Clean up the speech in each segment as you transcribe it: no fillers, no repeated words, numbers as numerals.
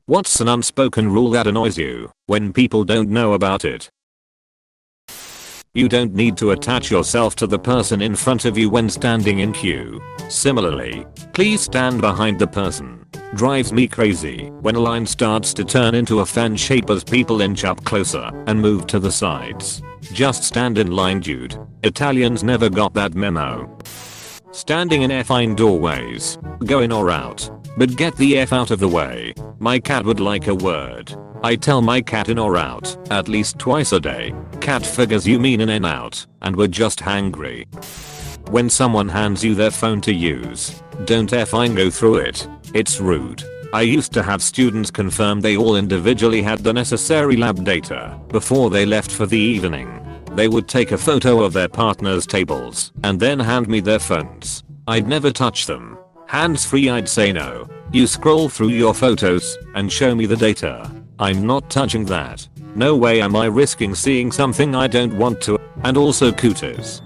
What's an unspoken rule that annoys you when people don't know about it? You don't need to attach yourself to the person in front of you when standing in queue. Similarly, please stand behind the person. Drives me crazy when a line starts to turn into a fan shape as people inch up closer and move to the sides. Just stand in line, dude. Italians never got that memo. Standing in fine doorways. Go in or out. But get the F out of the way. My cat would like a word. I tell my cat in or out at least twice a day. Cat figures you mean in and out and we're just hangry. When someone hands you their phone to use, don't effing go through it. It's rude. I used to have students confirm they all individually had the necessary lab data before they left for the evening. They would take a photo of their partner's tables and then hand me their phones. I'd never touch them. Hands free, I'd say no. You scroll through your photos and show me the data. I'm not touching that. No way am I risking seeing something I don't want to. And also cooties.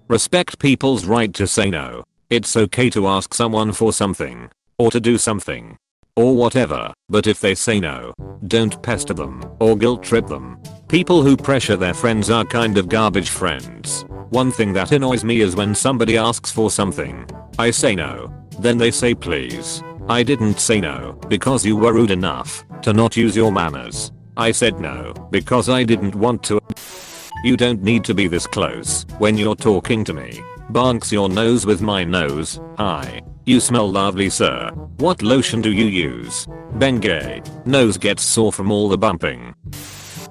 Respect people's right to say no. It's okay to ask someone for something. Or to do something. Or whatever, but if they say no, don't pester them or guilt trip them. People who pressure their friends are kind of garbage friends. One thing that annoys me is when somebody asks for something. I say no. Then they say please. I didn't say no because you were rude enough to not use your manners. I said no because I didn't want to. You don't need to be this close when you're talking to me. Bonks your nose with my nose. Hi. You smell lovely, sir. What lotion do you use? Bengay. Nose gets sore from all the bumping.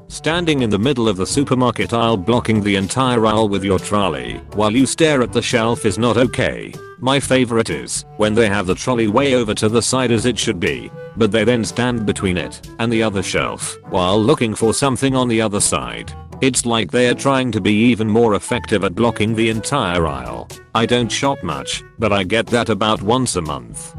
Standing in the middle of the supermarket aisle blocking the entire aisle with your trolley while you stare at the shelf is not okay. My favorite is when they have the trolley way over to the side as it should be, but they then stand between it and the other shelf while looking for something on the other side. It's like they are trying to be even more effective at blocking the entire aisle. I don't shop much, but I get that about once a month.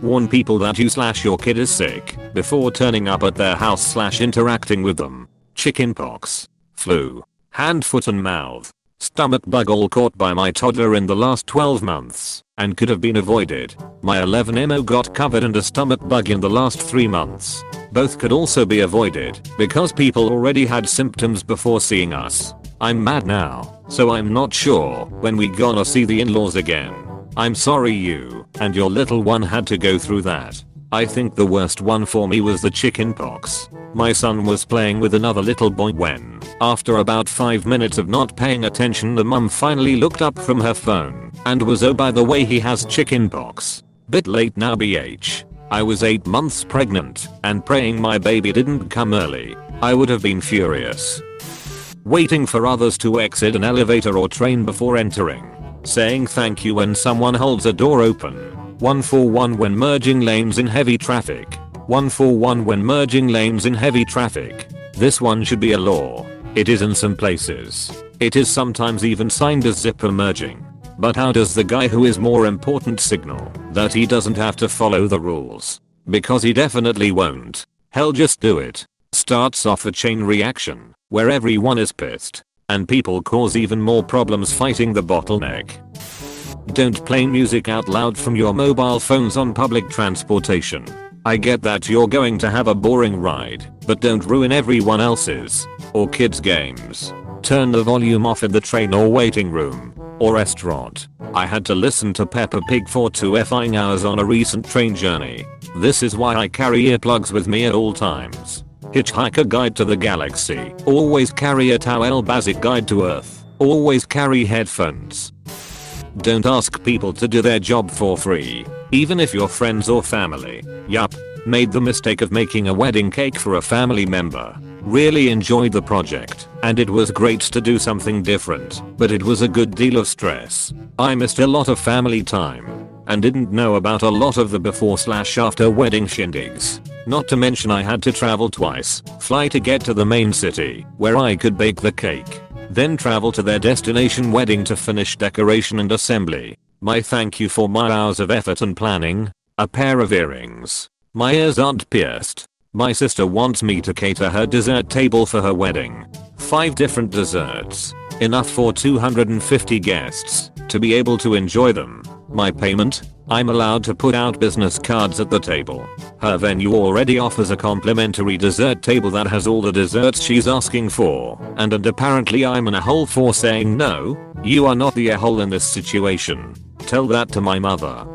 Warn people that you/your kid is sick before turning up at their house/interacting with them. Chickenpox, flu, hand, foot and mouth, stomach bug all caught by my toddler in the last 12 months and could have been avoided. My 11mo got covered in a stomach bug in the last 3 months. Both could also be avoided because people already had symptoms before seeing us. I'm mad now, so I'm not sure when we gonna see the in-laws again. I'm sorry you and your little one had to go through that. I think the worst one for me was the chickenpox. My son was playing with another little boy when, after about 5 minutes of not paying attention, the mum finally looked up from her phone and was, oh by the way, he has chickenpox. Bit late now BH. I was 8 months pregnant and praying my baby didn't come early. I would have been furious. Waiting for others to exit an elevator or train before entering. Saying thank you when someone holds a door open. 141 when merging lanes in heavy traffic. 141 when merging lanes in heavy traffic. This one should be a law. It is in some places. It is sometimes even signed as zipper merging. But how does the guy who is more important signal that he doesn't have to follow the rules? Because he definitely won't. Hell, just do it. Starts off a chain reaction where everyone is pissed and people cause even more problems fighting the bottleneck. Don't play music out loud from your mobile phones on public transportation. I get that you're going to have a boring ride, but don't ruin everyone else's or kids' games. Turn the volume off in the train or waiting room or restaurant. I had to listen to Peppa Pig for 2 effing hours on a recent train journey. This is why I carry earplugs with me at all times. Hitchhiker Guide to the Galaxy. Always carry a towel. Basic Guide to Earth. Always carry headphones. Don't ask people to do their job for free, even if you're friends or family. Yup. Made the mistake of making a wedding cake for a family member. Really enjoyed the project, and it was great to do something different, but it was a good deal of stress. I missed a lot of family time, and didn't know about a lot of the before/after wedding shindigs. Not to mention I had to travel twice, fly to get to the main city, where I could bake the cake, then travel to their destination wedding to finish decoration and assembly. My thank you for my hours of effort and planning. A pair of earrings. My ears aren't pierced. My sister wants me to cater her dessert table for her wedding. 5 different desserts. Enough for 250 guests to be able to enjoy them. My payment? I'm allowed to put out business cards at the table. Her venue already offers a complimentary dessert table that has all the desserts she's asking for, and apparently I'm an a-hole for saying no. You are not the a-hole in this situation. Tell that to my mother.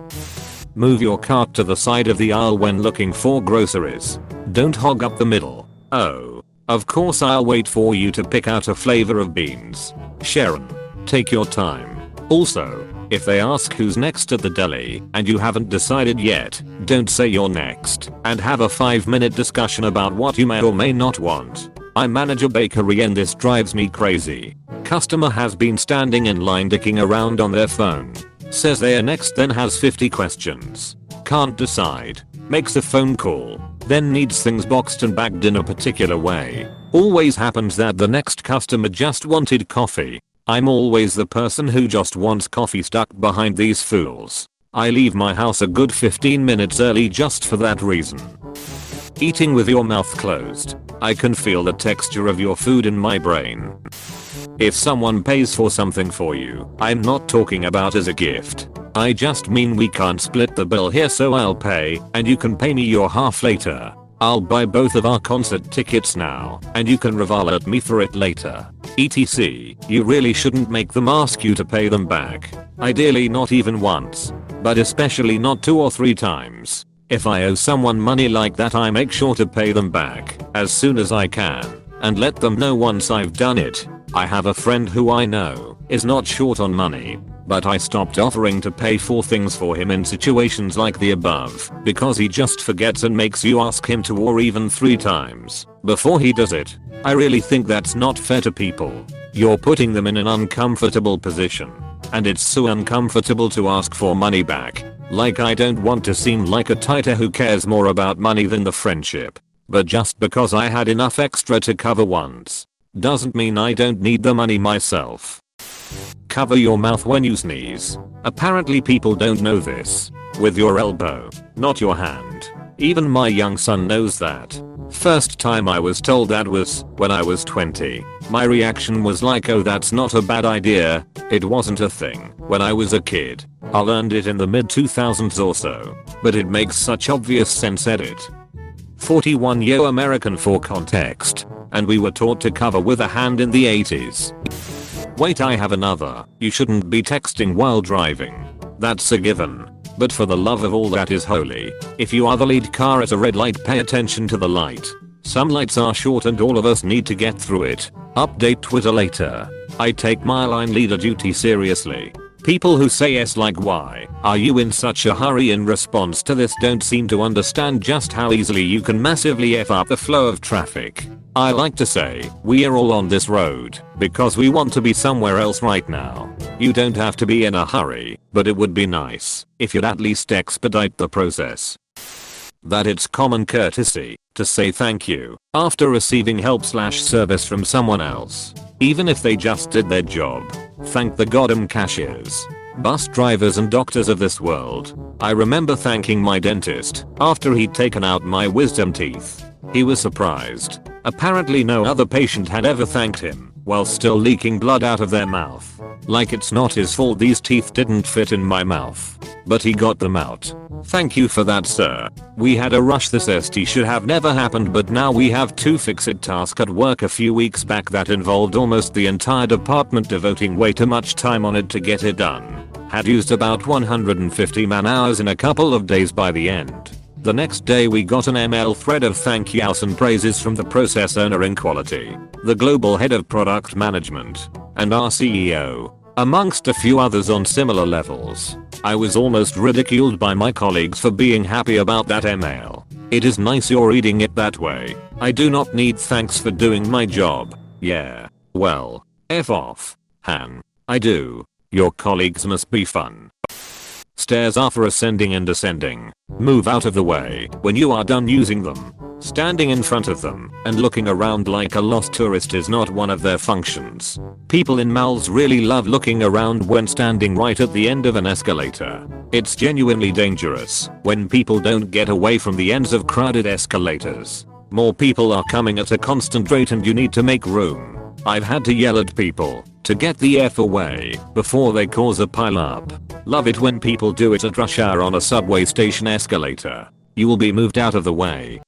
Move your cart to the side of the aisle when looking for groceries. Don't hog up the middle. Oh, of course I'll wait for you to pick out a flavor of beans. Sharon, take your time. Also, if they ask who's next at the deli and you haven't decided yet, don't say you're next and have a 5-minute discussion about what you may or may not want. I manage a bakery and this drives me crazy. Customer has been standing in line dicking around on their phone. Says they are next, then has 50 questions. Can't decide. Makes a phone call. Then needs things boxed and bagged in a particular way. Always happens that the next customer just wanted coffee. I'm always the person who just wants coffee stuck behind these fools. I leave my house a good 15 minutes early just for that reason. Eating with your mouth closed. I can feel the texture of your food in my brain. If someone pays for something for you, I'm not talking about as a gift. I just mean we can't split the bill here, so I'll pay and you can pay me your half later. I'll buy both of our concert tickets now and you can revel at me for it later. etc. You really shouldn't make them ask you to pay them back. Ideally not even once, but especially not 2 or 3 times. If I owe someone money like that, I make sure to pay them back as soon as I can and let them know once I've done it. I have a friend who I know is not short on money, but I stopped offering to pay for things for him in situations like the above because he just forgets and makes you ask him 2 or even 3 times before he does it. I really think that's not fair to people. You're putting them in an uncomfortable position, and it's so uncomfortable to ask for money back. Like, I don't want to seem like a tighter who cares more about money than the friendship, but just because I had enough extra to cover once doesn't mean I don't need the money myself. Cover your mouth when you sneeze. Apparently people don't know this. With your elbow, not your hand. Even my young son knows that. First time I was told that was when I was 20. My reaction was like, oh, that's not a bad idea. It wasn't a thing when I was a kid. I learned it in the mid 2000s or so, but it makes such obvious sense. Edit. 41-year American for context, and we were taught to cover with a hand in the 80s. Wait, I have another. You shouldn't be texting while driving. That's a given. But for the love of all that is holy, if you are the lead car at a red light, pay attention to the light. Some lights are short and all of us need to get through it. Update Twitter later. I take my line leader duty seriously. People who say yes like why are you in such a hurry in response to this don't seem to understand just how easily you can massively F up the flow of traffic. I like to say, we are all on this road because we want to be somewhere else right now. You don't have to be in a hurry, but it would be nice if you'd at least expedite the process. That it's common courtesy to say thank you after receiving help/service from someone else, even if they just did their job. Thank the goddamn cashiers, bus drivers and doctors of this world. I remember thanking my dentist after he'd taken out my wisdom teeth. He was surprised. Apparently no other patient had ever thanked him while still leaking blood out of their mouth. Like it's not his fault these teeth didn't fit in my mouth, but he got them out. Thank you for that, sir. We had a rush. This ST should have never happened, but now we have to fix it. Task at work a few weeks back that involved almost the entire department devoting way too much time on it to get it done. Had used about 150 man hours in a couple of days by the end. The next day we got an ML thread of thank yous and praises from the process owner in quality, the global head of product management, and our CEO, amongst a few others on similar levels. I was almost ridiculed by my colleagues for being happy about that email. It is nice you're reading it that way. I do not need thanks for doing my job. Yeah. Well, F off, Han. I do. Your colleagues must be fun. Stairs are for ascending and descending. Move out of the way when you are done using them. Standing in front of them and looking around like a lost tourist is not one of their functions. People in malls really love looking around when standing right at the end of an escalator. It's genuinely dangerous when people don't get away from the ends of crowded escalators. More people are coming at a constant rate and you need to make room. I've had to yell at people to get the F away before they cause a pile up. Love it when people do it at rush hour on a subway station escalator. You will be moved out of the way